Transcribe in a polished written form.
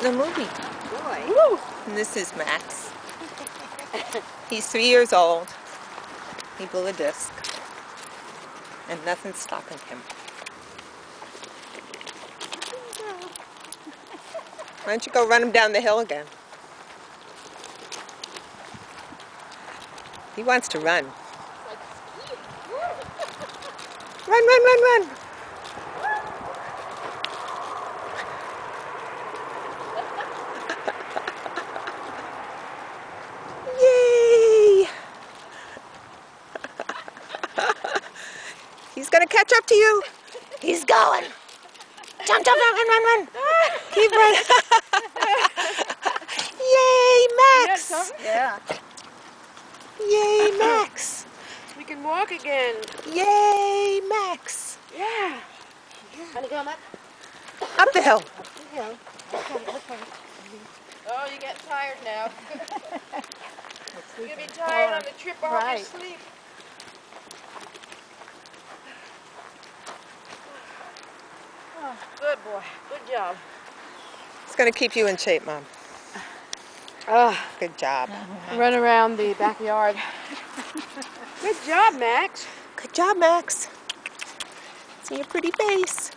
the movie. Boy. Woo. And this is Max. He's 3 years old. He blew a disc. And nothing's stopping him. Why don't you go run him down the hill again? He wants to run. Run, run, run, run! Yay! He's gonna catch up to you. He's going. Jump, jump, jump, run, run, run. Keep running. Yay, Max! Yeah. Yay, Max! We can walk again. Yay, Max! Yeah. Wanna go up? Up the hill. Up the hill. Okay. Oh, you're getting tired now. You're gonna be tired on the trip off your sleep. Oh, good boy. Good job. It's gonna keep you in shape, Mom. Good job. Run around the backyard. Good job, Max. Good job, Max. See your pretty face.